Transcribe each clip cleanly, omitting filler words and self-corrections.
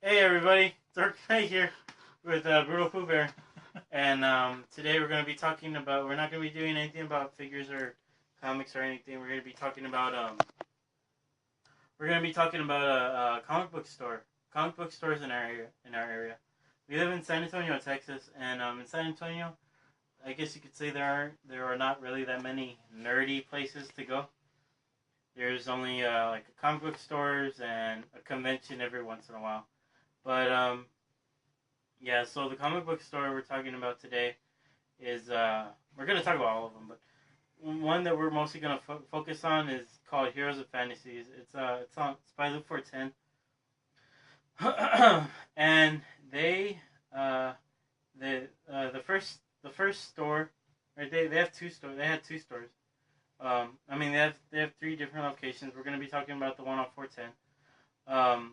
Hey everybody, Dark Knight here with BurtalPoohBear, and today we're going to be talking about. We're not going to be doing anything about figures or comics or anything. We're going to be talking about a comic book store. Comic book stores in our area. We live in San Antonio, Texas, and in San Antonio, I guess you could say there are not really that many nerdy places to go. There's only like comic book stores and a convention every once in a while. But yeah, so the comic book store we're talking about today is we're gonna talk about all of them, but one that we're mostly gonna focus on is called Heroes of Fantasies. It's by Luke 410, and they the first store, right? They have two stores. They had two stores. I mean they have three different locations. We're gonna be talking about the one on 410.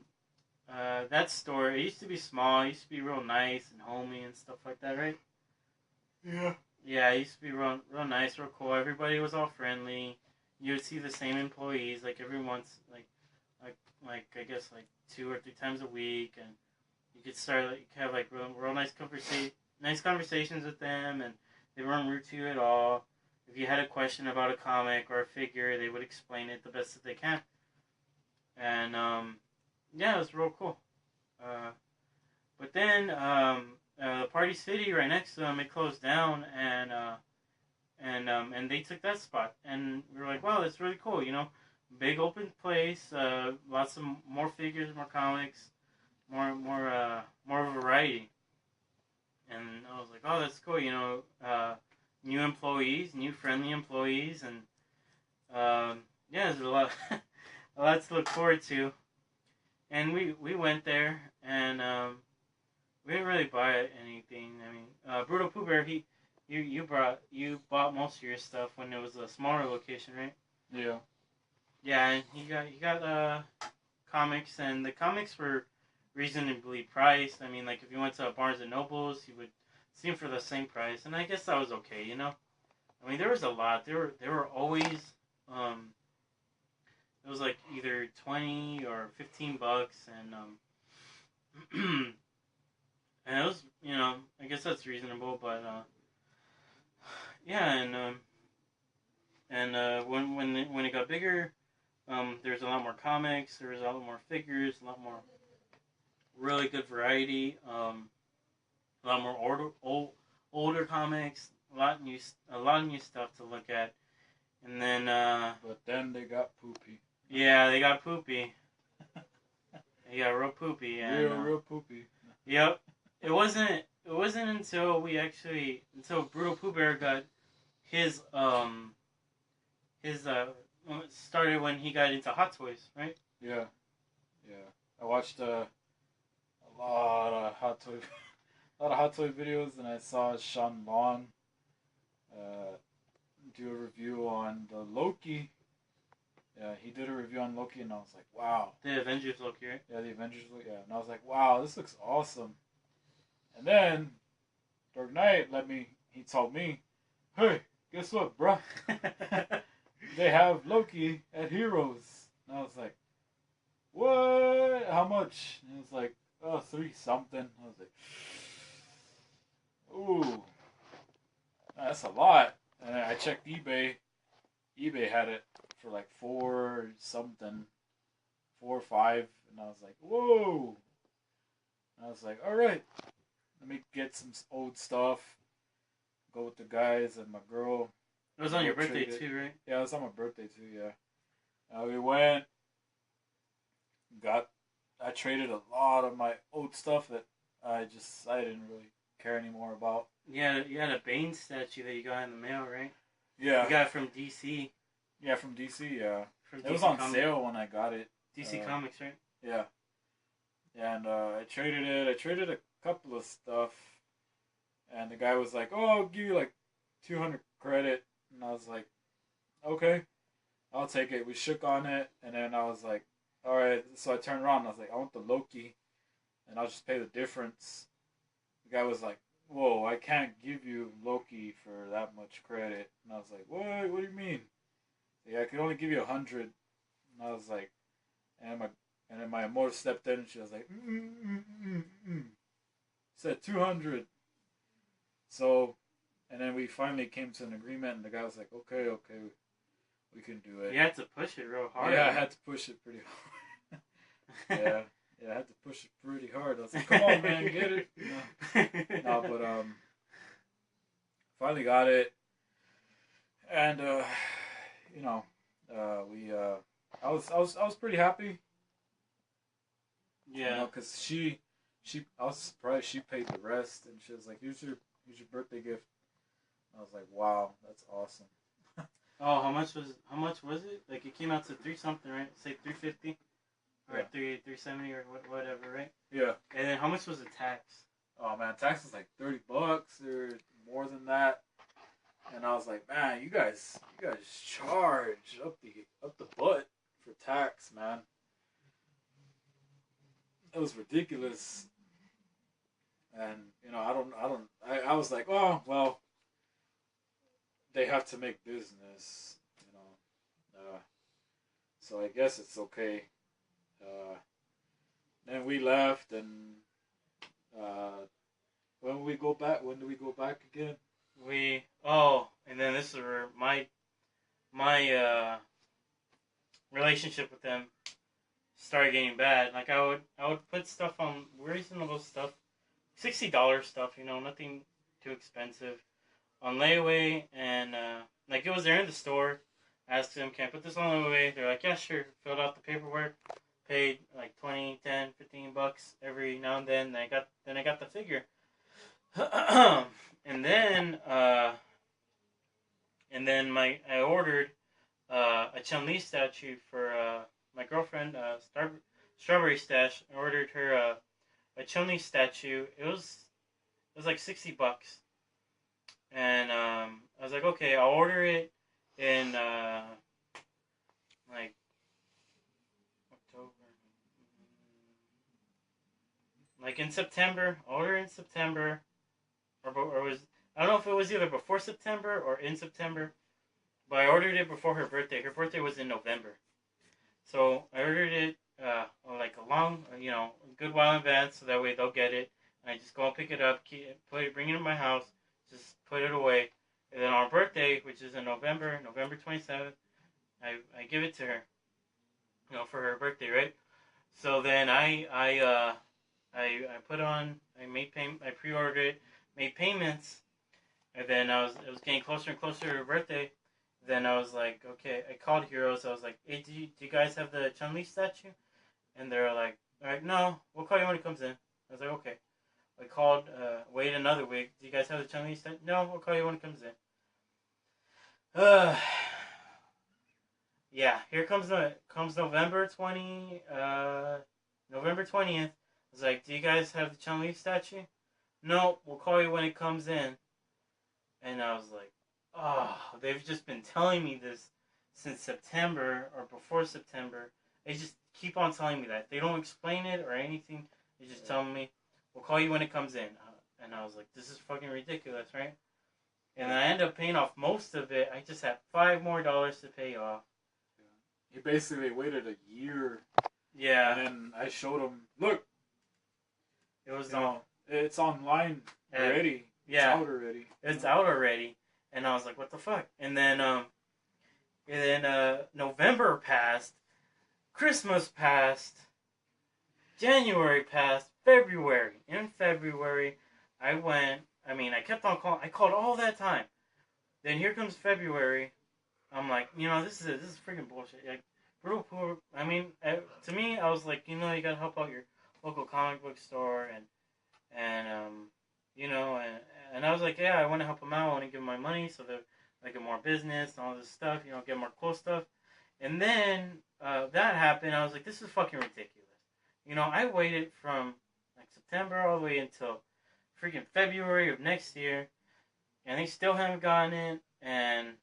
That store, it used to be small. It used to be real nice and homey and stuff like that, right? Yeah. Yeah, it used to be real nice, real cool. Everybody was all friendly. You would see the same employees like every once, like I guess like 2 or 3 times a week, and you could start like have like real nice conversations with them, and they weren't rude to you at all. If you had a question about a comic or a figure, they would explain it the best that they can, and yeah, it was real cool. Uh, but then Party City right next to them, it closed down, and they took that spot, and we were like, wow, that's really cool, big open place, lots of more figures, more comics, more variety, and I was like, oh, that's cool, new employees, new friendly employees, and yeah, there's a lot, a lot to look forward to, and we went there, and we didn't really buy anything. I mean, BurtalPoohBear, you bought most of your stuff when it was a smaller location, right? Yeah. Yeah, and he got comics, and the comics were reasonably priced. I mean, like if you went to Barnes and Nobles, you would see them for the same price, and I guess that was okay. I mean, there was a lot. There were always um, it was like either $20 or $15, and and it was, I guess that's reasonable, but yeah, and when it got bigger, there's a lot more comics, there was a lot more figures, a lot more really good variety, a lot more older comics, a lot of new stuff to look at, and then But then they got poopy. yeah, they got poopy, they got real poopy, and Real poopy. yep, it wasn't until BurtalPoohBear got his his started when he got into Hot Toys, right? Yeah. Yeah. I watched a lot of hot toy, a lot of hot toy videos, and I saw Sean Long uh, do a review on the Loki. Yeah, he did a review on Loki, and I was like, wow. The Avengers Loki, right? Yeah, the Avengers. Yeah, and I was like, wow, this looks awesome. And then Dark Knight he told me, hey, guess what, bruh? They have Loki at Heroes. And I was like, what? How much? And it was like, oh, 3 something. I was like, ooh, that's a lot. And I checked eBay. eBay had it for like 4 something, 4 or 5. And I was like, whoa. And I was like, all right, let me get some old stuff. Go with the guys and my girl. It was on your birthday too, right? Yeah, it was on my birthday too. Yeah. We went. I traded a lot of my old stuff that I didn't really care anymore about. Yeah, you had a Bane statue that you got in the mail, right? Yeah. You got it from DC. Yeah, from DC. Yeah. From It was on sale when I got it. DC Comics, right? Yeah. And I traded it. I traded a couple of stuff, and the guy was like, "Oh, I'll give you like 200 credit," and I was like, "Okay, I'll take it." We shook on it, and then I was like, "All right." So I turned around and I was like, "I want the Loki, and I'll just pay the difference." The guy was like, "Whoa, I can't give you Loki for that much credit," and I was like, "What? What do you mean?" Yeah, I could only give you 100, and I was like, and And then my mother stepped in and she was like, said 200. So, and then we finally came to an agreement, and the guy was like, okay, we can do it. You had to push it real hard. Yeah, I had to push it pretty hard. yeah, I had to push it pretty hard. I was like, come on, man, get it. No, but finally got it, and we I was pretty happy. Yeah, Because she I was surprised she paid the rest, and she was like, here's your birthday gift. I was like, wow, that's awesome. Oh, how much was it? Like it came out to 3 something, right? Say 350 or Yeah. 370 or whatever, right? Yeah. And then how much was the tax? Oh man, tax is like $30 or more than that. And I was like, man, you guys charge up the butt for tax, man. It was ridiculous. And I was like, oh well, they have to make business, so I guess it's okay. Then we left, and when do we go back again? And then this is where my relationship with them started getting bad. Like I would put stuff on reasonable stuff, $60 stuff, nothing too expensive, on layaway, and like it was there in the store. I asked them, can I put this on layaway? They're like, yeah, sure. Filled out the paperwork, paid like 20, 10, 15 bucks every now and then. Then I got the figure. And then I ordered a Chun-Li statue for my girlfriend, Strawberry Stash. I ordered her a Chun-Li statue. It was like $60, and I was like, okay, I'll order it in like October, like in September. I'll order it in September, or was I don't know if it was either before September or in September, but I ordered it before her birthday. Her birthday was in November, so I ordered it like a good while in advance, so that way they'll get it. And I just go and pick it up, bring it to my house, just put it away. And then on her birthday, which is in November 27th, I give it to her, for her birthday, right? So then I pre-ordered it, made payments, and then it was getting closer and closer to her birthday. Then I was like, okay, I called Heroes. I was like, hey, do you guys have the Chun-Li statue? And they're like, all right, no, we'll call you when it comes in. I was like, okay. I called, wait another week. Do you guys have the Chun-Li statue? No, we'll call you when it comes in. Yeah, here comes November 20th. I was like, do you guys have the Chun-Li statue? No, we'll call you when it comes in. And I was like, oh, they've just been telling me this since September or before September. They just keep on telling me that. They don't explain it or anything. They just tell me, we'll call you when it comes in. And I was like, this is fucking ridiculous, right? And then I ended up paying off most of it. I just had $5 more to pay off. He basically waited a year. Yeah. And then I showed him, look. It was it's online already. Yeah. It's out already. It's out already. And I was like, what the fuck? And then November passed, Christmas passed, January passed, February. In February, I kept on calling. I called all that time. Then here comes February. I'm like, this is freaking bullshit. Like, BurtalPoohBear. To me, I was like, you gotta help out your local comic book store, and I was like, yeah, I want to help them out. I want to give them my money so that I get more business and all this stuff. Get more cool stuff. And then that happened. I was like, this is fucking ridiculous. I waited from like September all the way until freaking February of next year, and they still haven't gotten it. And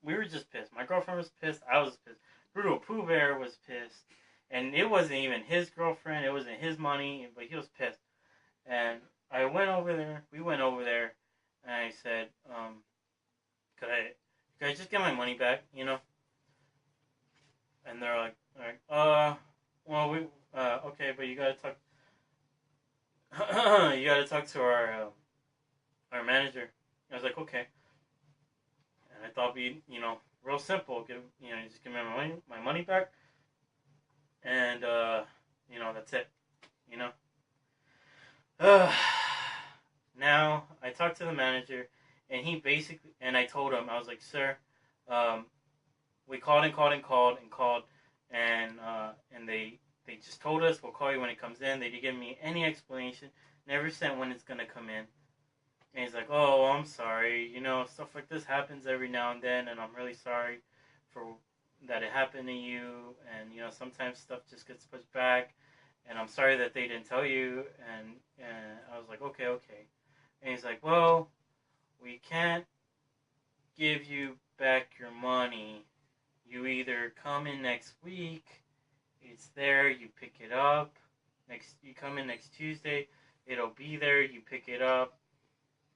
we were just pissed. My girlfriend was pissed. I was pissed. BurtalPoohBear was pissed. And it wasn't even his girlfriend. It wasn't his money, but he was pissed. And we went over there, and I said, could I just get my money back, And they're like, well, talk to our manager. I was like, okay. And I thought it'd be, real simple. Just give me my money back, and that's it. You know. Now I talked to the manager, and I told him, I was like, sir, we called and called and called and called, and they just told us we'll call you when it comes in. They didn't give me any explanation. Never said when it's gonna come in. And he's like, oh, I'm sorry. Stuff like this happens every now and then, and I'm really sorry for that it happened to you. And, sometimes stuff just gets pushed back. And I'm sorry that they didn't tell you. And I was like, okay. And he's like, well, we can't give you back your money. You either come in next week, it's there, you pick it up. You come in next Tuesday, it'll be there, you pick it up.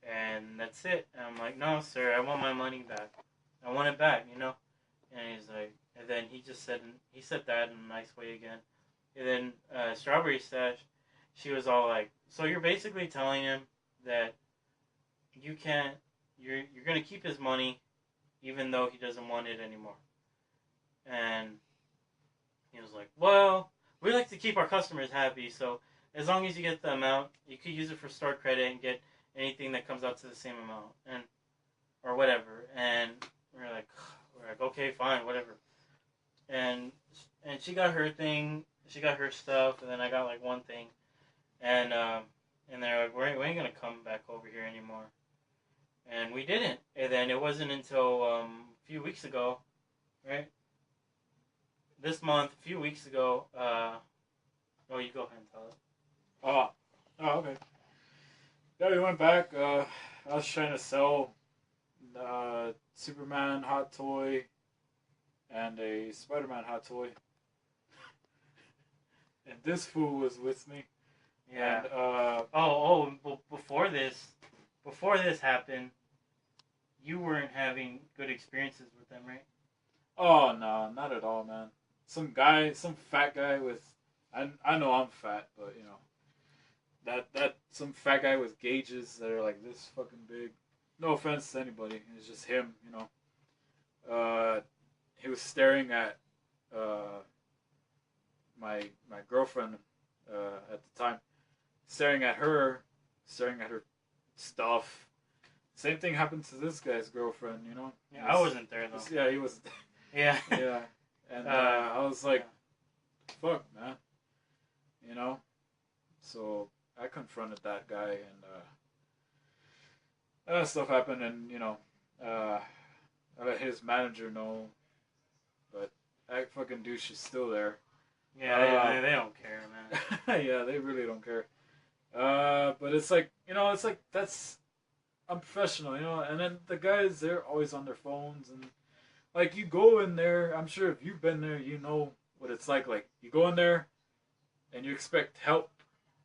And that's it. And I'm like, no, sir, I want my money back. I want it back, And he's like, and then he said that in a nice way again. And then Strawberry Stash, she was all like, so you're basically telling him that you're going to keep his money even though he doesn't want it anymore. And he was like, well, we like to keep our customers happy, so as long as you get the amount, you could use it for store credit and get anything that comes out to the same amount, or whatever. And we're like, okay, fine, whatever. And she got her thing, she got her stuff, and then I got like one thing, and they're like, we ain't gonna come back over here anymore, and we didn't. And then it wasn't until a few weeks ago, right? This month, a few weeks ago. You go ahead and tell it. Oh, okay. Yeah, we went back. I was trying to sell Superman hot toy and a Spider-Man hot toy. And this fool was with me. Yeah. And, before this happened, you weren't having good experiences with them, right? Oh, no, not at all, man. Some fat guy with... I know I'm fat, but, that some fat guy with gauges that are like this fucking big. No offense to anybody, it's just him, He was staring at my girlfriend at the time, staring at her stuff. Same thing happened to this guy's girlfriend, Yeah, I wasn't there though. Yeah, he was. Yeah. Yeah, and I was like, "Fuck, man," So I confronted that guy, and that stuff happened, and I let his manager know, but that fucking douche is still there. Yeah, they don't care, man. Yeah, they really don't care. But it's like that's unprofessional, and then the guys, they're always on their phones, and like you go in there, I'm sure if you've been there, you know what it's like. Like you go in there, and you expect help,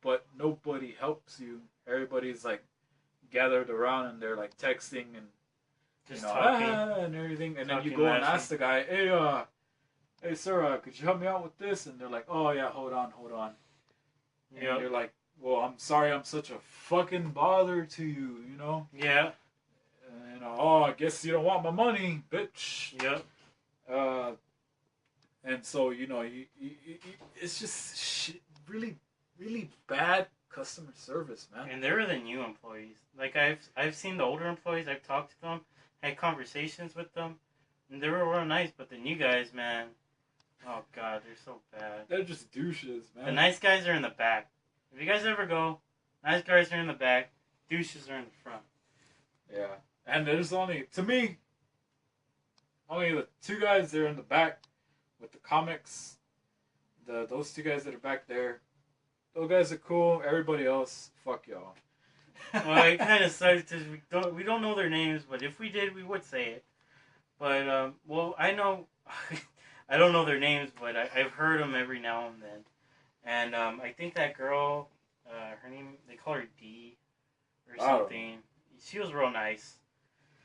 but nobody helps you. Everybody's like gathered around, and they're like texting and just talking and everything, and then you go and ask the guy, hey sir, could you help me out with this? And they're like, oh yeah, hold on. And you're like, well, I'm sorry I'm such a fucking bother to you, Yeah. Oh, I guess you don't want my money, bitch. Yep. And so, it's just really, really bad customer service, man. And they're the new employees. Like, I've seen the older employees, I've talked to them, had conversations with them, and they were real nice, but the new guys, man, oh god, they're so bad. They're just douches, man. The nice guys are in the back. If you guys ever go, nice guys are in the back, douches are in the front. Yeah. And there's only the two guys that are in the back with the comics. Those two guys that are back there, those guys are cool. Everybody else, fuck y'all. Well, it kind of sucks because we don't know their names, but if we did, we would say it. But I know I don't know their names, but I've heard them every now and then. And I think that girl, her name, they call her D or something. She was real nice.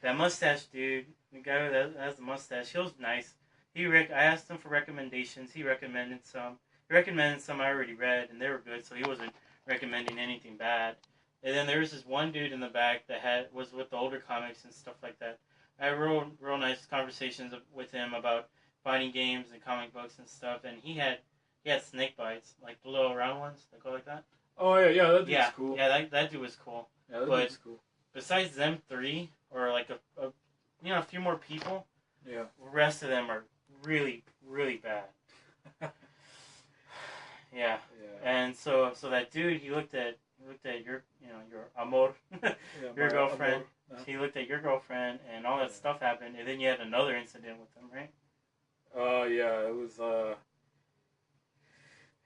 That mustache dude, the guy that has the mustache, he was nice. I asked him for recommendations. He recommended some. I already read, and they were good, so he wasn't recommending anything bad. And then there was this one dude in the back that was with the older comics and stuff like that. I had real nice conversations with him about fighting games and comic books and stuff. And he had snake bites, like the little round ones that go like that. Oh yeah, that dude's cool. Yeah, that dude was cool. Yeah, that but dude's cool. Besides them three, or like a few more people, yeah, the rest of them are really, really bad. yeah. And so that dude, he looked at your amor, your girlfriend. Amor. He looked at your girlfriend, and all that stuff happened, and then you had another incident with him, right? Yeah, it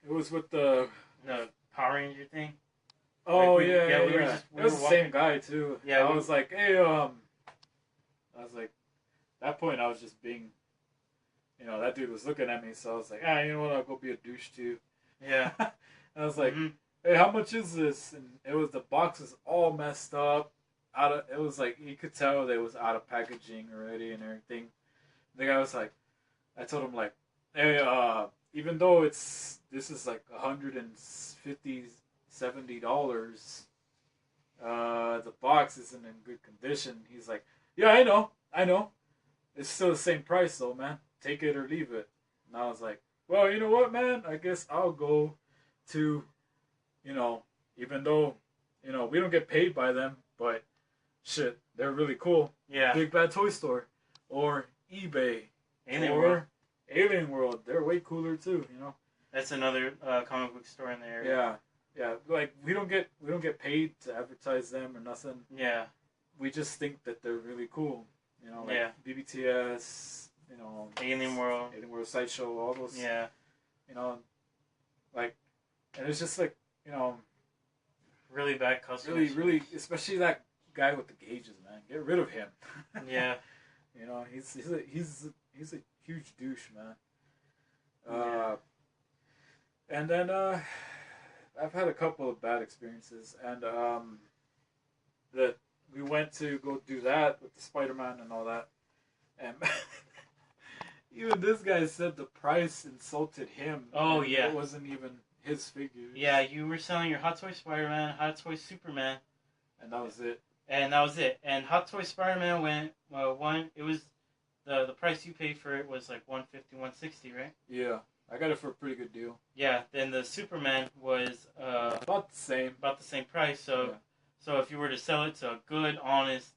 was with the Power Ranger thing. Oh like we were it was the same guy too. Yeah, I was like, hey, I was like, at that point I was just being, that dude was looking at me, so I was like, you know what, I'll go be a douche too. Yeah. I was like, hey, how much is this? And the box was all messed up. It was like, you could tell they was out of packaging already and everything. The guy was like, I told him like, hey, even though this is like $150, $70, the box isn't in good condition. He's like, yeah, I know. It's still the same price though, man. Take it or leave it. And I was like, well, you know what, man? I guess I'll go to, even though, we don't get paid by them, but shit, they're really cool. Yeah. Big Bad Toy Store or eBay or Alien World. They're way cooler too, That's another comic book store in the area. Yeah. Like we don't get paid to advertise them or nothing. Yeah. We just think that they're really cool. Like BBTS, Alien World, Sideshow, all those. Yeah. Like, and it's just like, really bad customers. Really, especially that guy with the gauges, man. Get rid of him. Yeah. He's a huge douche, man. And then I've had a couple of bad experiences, and that we went to go do that with the Spider-Man and all that, and even this guy said the price insulted him. Oh yeah, it wasn't even his figure. Yeah, you were selling your Hot Toy Spider-Man, Hot Toy Superman, and that was it. And Hot Toy Spider-Man went it was the price you paid for it was like $150, $160, right? Yeah, I got it for a pretty good deal. Yeah, then the Superman was about the same price. So if you were to sell it to a good, honest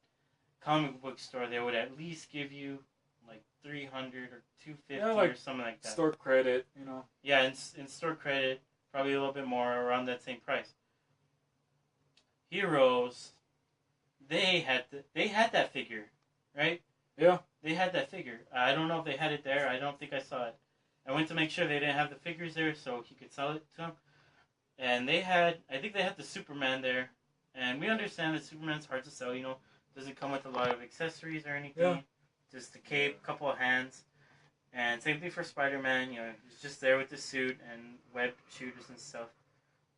comic book store, they would at least give you like $300 or $250 or something like that. Store credit, Yeah, in store credit, probably a little bit more, around that same price. Heroes, they had that figure, right? Yeah. They had that figure. I don't know if they had it there. I don't think I saw it. I went to make sure they didn't have the figures there so he could sell it to them. And I think they had the Superman there. And we understand that Superman's hard to sell, doesn't come with a lot of accessories or anything. Yeah. Just a cape, couple of hands. And same thing for Spider-Man, he's just there with the suit and web shooters and stuff.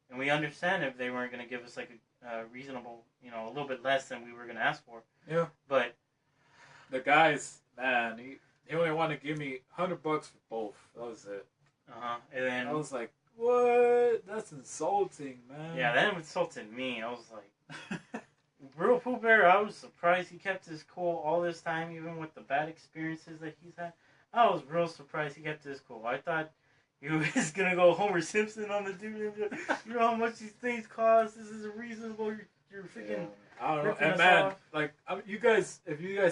And we understand if they weren't going to give us like a reasonable, a little bit less than we were going to ask for. Yeah. But the guys, man, he only wanted to give me $100 for both. That was it. And then I was like, what? That's insulting, man. Yeah, that insulted me. I was like, BurtalPoohBear, I was surprised he kept his cool all this time, even with the bad experiences that he's had. I was real surprised he kept his cool. I thought he was going to go Homer Simpson on the dude. You know how much these things cost? This is reasonable. You're freaking... I don't know. And man, like, if you guys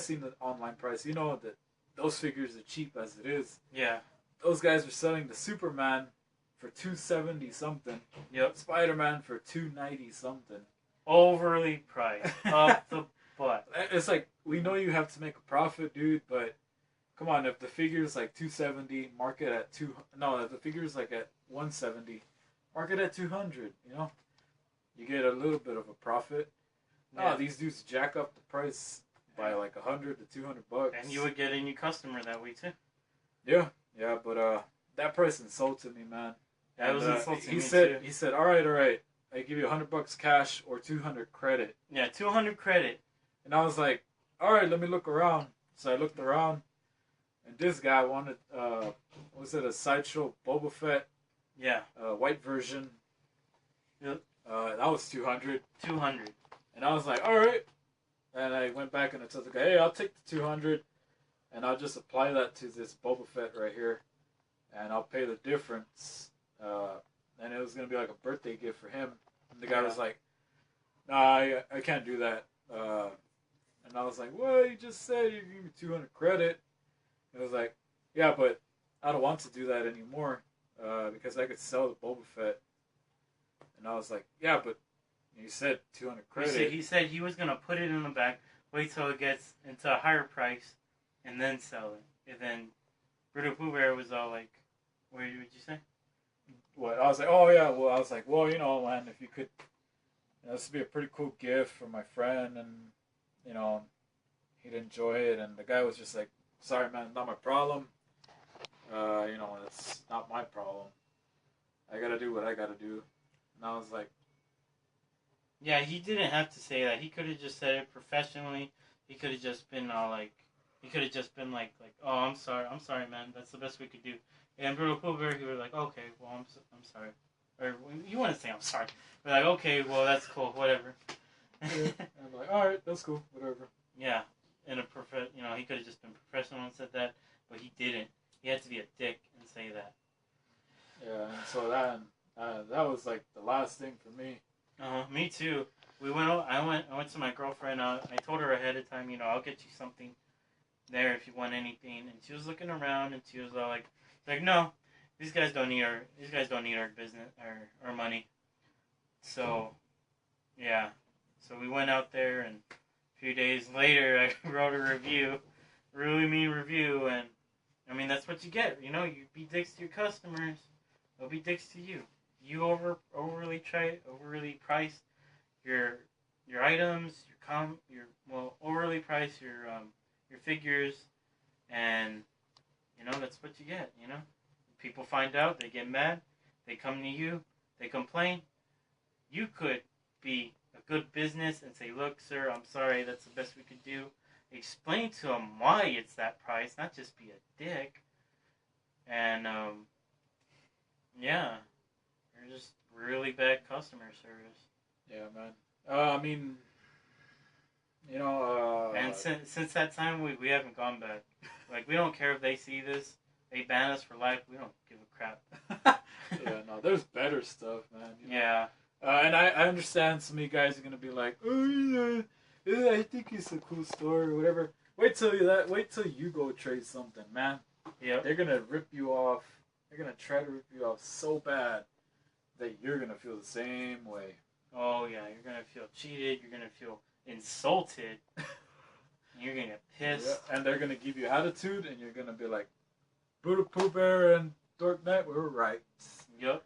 seen the online price, you know that those figures are cheap as it is. Yeah. Those guys were selling the Superman for $270 something. Yep. Spider-Man for $290 something. Overly priced. Up the butt. It's like, we know you have to make a profit, dude, but come on, if the figure's like $270, mark it at if the figure's like at $170, mark it at $200, You get a little bit of a profit. Yeah. No, these dudes jack up the price by like $100 to $200. And you would get a new customer that way too. Yeah, but that price insulted me, man. That was insulting me too. too. He said, all right, I give you $100 cash or 200 credit. Yeah, 200 credit. And I was like, all right, let me look around. So I looked around, and this guy wanted, was it a Sideshow Boba Fett? Yeah. White version. Yep. That was 200. 200. And I was like, all right. And I went back and I told the guy, hey, I'll take the 200, and I'll just apply that to this Boba Fett right here, and I'll pay the difference. And it was gonna be like a birthday gift for him. And the guy was like, nah, I can't do that. And I was like, well, you just said you give me 200 credit. It was like, yeah, but I don't want to do that anymore because I could sell the Boba Fett. And I was like, yeah, but you said 200 credit. He said he was going to put it in the back, wait till it gets into a higher price, and then sell it. And then BurtalPoohBear was all like, what did you say? What? I was like, oh, yeah. Well, I was like, well, man, if you could, this would be a pretty cool gift for my friend, and, he'd enjoy it. And the guy was just like, sorry, man, not my problem. It's not my problem. I got to do what I got to do. And I was like, yeah, he didn't have to say that. He could have just said it professionally. He could have just been all like, oh, I'm sorry, man. That's the best we could do. And BurtalPoohBear, he was like, okay, well, I'm sorry. Or you want to say I'm sorry? We're like, okay, well, that's cool, whatever. Yeah. I'm like, all right, that's cool, whatever. Yeah, he could have just been professional and said that, but he didn't. He had to be a dick and say that. Yeah, and so that was like the last thing for me. Me too. I went to my girlfriend. I told her ahead of time, I'll get you something there if you want anything. And she was looking around, and she was all like, no, these guys don't need our business our money. So, yeah. So we went out there, and a few days later, I wrote a review, really mean review, and I mean that's what you get. You be dicks to your customers, they'll be dicks to you. You overly price your items, overly price your figures, and that's what you get. People find out, they get mad, they come to you, they complain. You could be a good business and say, look, sir, I'm sorry, that's the best we could do. Explain to them why it's that price, not just be a dick. And yeah. They're just really bad customer service. Yeah, man. I mean, and since that time, we haven't gone back. Like, we don't care if they see this. They ban us for life. We don't give a crap. Yeah, no, there's better stuff, man. Yeah. And I understand some of you guys are going to be like, oh, yeah, I think it's a cool store or whatever. Wait till you go trade something, man. Yep. They're going to rip you off. They're going to try to rip you off so bad that you're going to feel the same way. Oh, yeah. You're going to feel cheated. You're going to feel insulted. You're going to get pissed. Yeah. And they're going to give you attitude, and you're going to be like, BurtalPoohBear and Dork Knight were right. Yep.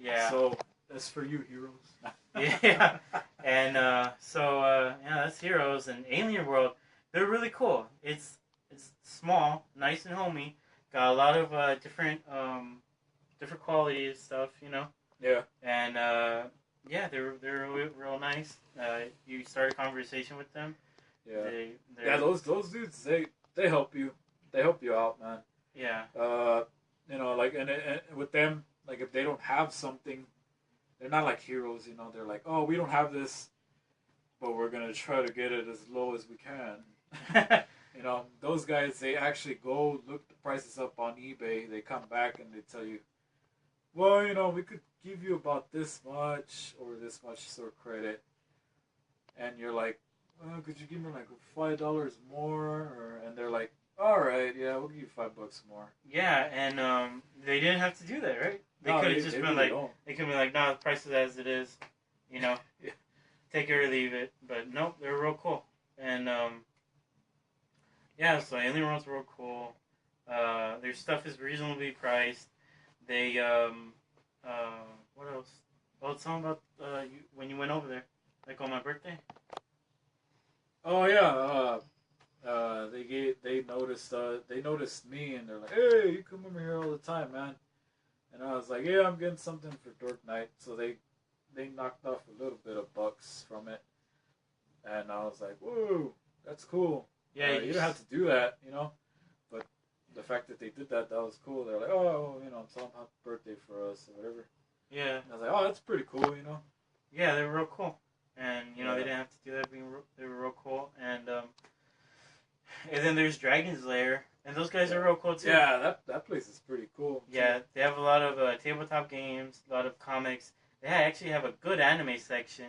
Yeah. So, that's for you, heroes. Yeah. And that's Heroes. And Alien World, they're really cool. It's small, nice and homey. Got a lot of different quality of stuff, Yeah. And they're real nice. You start a conversation with them. Yeah. Those dudes, they help you. They help you out, man. Yeah. And with them, like if they don't have something, they're not like heroes. They're like, oh, we don't have this, but we're gonna try to get it as low as we can. Those guys, they actually go look the prices up on eBay. They come back and they tell you, well, we could give you about this much or this much sort of credit. And you're like, could you give me like $5 more? And they're like, all right, yeah, we'll give you $5 more. Yeah, and they didn't have to do that, right? They could have just been like, they could be like, no, the price is as it is, Yeah. Take it or leave it. But nope, they're real cool. And so Alien World's real cool. Their stuff is reasonably priced. They what else? Oh, tell them about when you went over there, like on my birthday. Oh yeah. They noticed me, and they're like, hey, you come over here all the time, man. And I was like, yeah, I'm getting something for Dork Knight. So they knocked off a little bit of bucks from it, and I was like, whoa, that's cool. Yeah, you don't have to do that, but the fact that they did that was cool. They're like, oh, tell them happy birthday for us or whatever. Yeah. I was like, oh, that's pretty cool, you know. Yeah, they were real cool, and you know Yeah. they didn't have to do that. They were real cool, and then there's Dragon's Lair, and those guys are real cool too. Yeah, that place is pretty cool. Yeah, they have a lot of tabletop games, a lot of comics. They actually have a good anime section,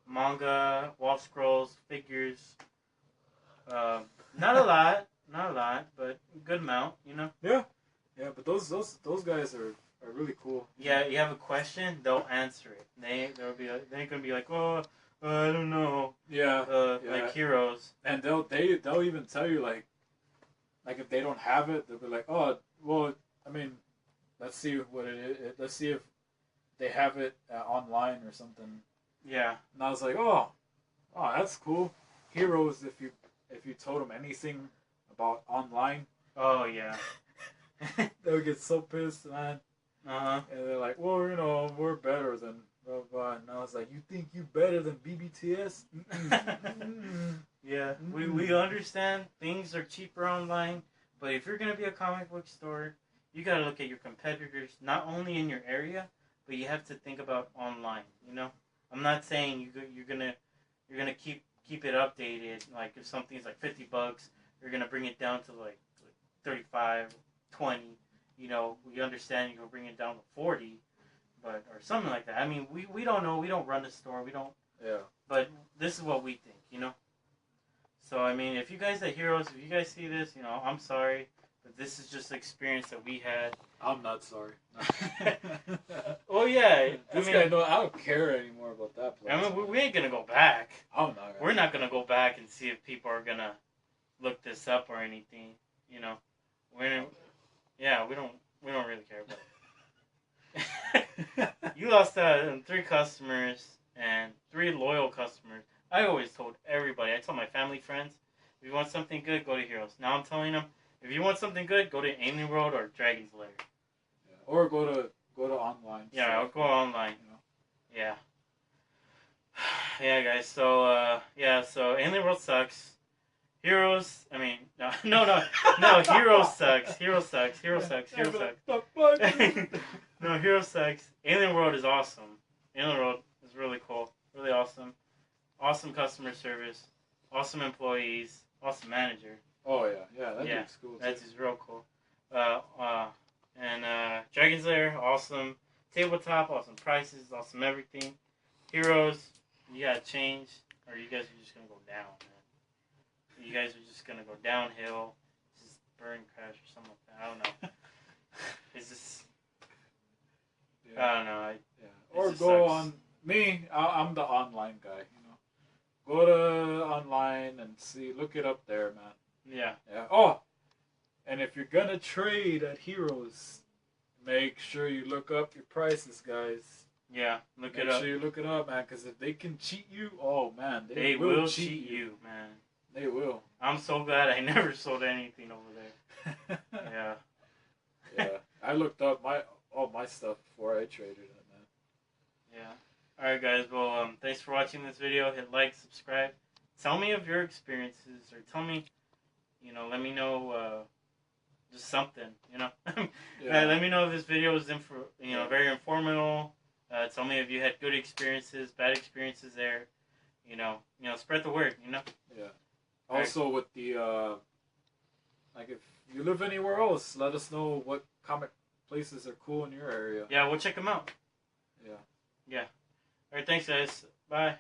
manga, wall scrolls, figures. Not a lot, but a good amount, you know. Yeah, but those guys are really cool. Yeah, you have a question, they'll answer it. They'll be like, they ain't gonna be like, oh, I don't know. Yeah, Like Heroes. And they'll even tell you like if they don't have it, they'll be like, oh, well, I mean, let's see what it is. Let's see if they have it online or something. Yeah. And I was like, oh, that's cool. Heroes, if you told them anything about online, Oh yeah. they would get so pissed, man. Uh-huh. And they're like, well, you know, we're better than blah blah. And I was like, you think you better than BBTS? Yeah, we understand things are cheaper online, but if you're gonna be a comic book store, you gotta look at your competitors, not only in your area, but you have to think about online. You know, I'm not saying you're gonna keep it updated. Like if something's like $50, you're gonna bring it down to like 35, 20. You know, we understand you're gonna bring it down to 40, but or something like that. I mean, we don't know. We don't run the store. We don't. Yeah. But this is what we think. You know. So, I mean, if you guys are Heroes, if you guys see this, you know, I'm sorry. But this is just the experience that we had. I'm not sorry. Oh, yeah. This guy, I don't care anymore about that place. I mean, we ain't going to go back. I'm not. We're not going to go back and see if people are going to look this up or anything. You know. We don't really care about it. You lost 3 customers and 3 loyal customers. I always told everybody, I told my family, friends, if you want something good, go to Heroes. Now I'm telling them, if you want something good, go to Alien World or Dragon's Lair. Yeah. Or go to online. Yeah, or go online. You know? Yeah. Yeah, guys. So so Alien World sucks. Heroes. I mean, no. Heroes sucks. Heroes sucks. No, Heroes sucks. Alien World is awesome. Alien World is really cool. Really awesome. Awesome customer service, awesome employees, awesome manager. Oh yeah, that dude's cool. That's just real cool. And Dragon's Lair, awesome tabletop, awesome prices, awesome everything. Heroes, you gotta change, or you guys are just gonna go down, man. You guys are just gonna go downhill, just burn, crash, or something like that. I don't know. It's just, I don't know. Or go on. Me, I'm the online guy. You know, go to online and see. Look it up there, man. Yeah. Yeah. Oh, and if you're gonna trade at Heroes, make sure you look up your prices, guys. Yeah, look it up. Make sure you look it up, man. Because if they can cheat you, oh man, they will cheat you, man. They will. I'm so glad I never sold anything over there. Yeah. Yeah. I looked up all my stuff before I traded it, man. Yeah. Alright guys, well, thanks for watching this video. Hit like, subscribe. Tell me of your experiences, or tell me, you know, let me know, just something, you know. Let me know if this video was very informative. Tell me if you had good experiences, bad experiences there. You know, spread the word, you know. Yeah. Also with the, like if you live anywhere else, let us know what comic places are cool in your area. Yeah, we'll check them out. Yeah. Yeah. Alright, thanks guys. Bye.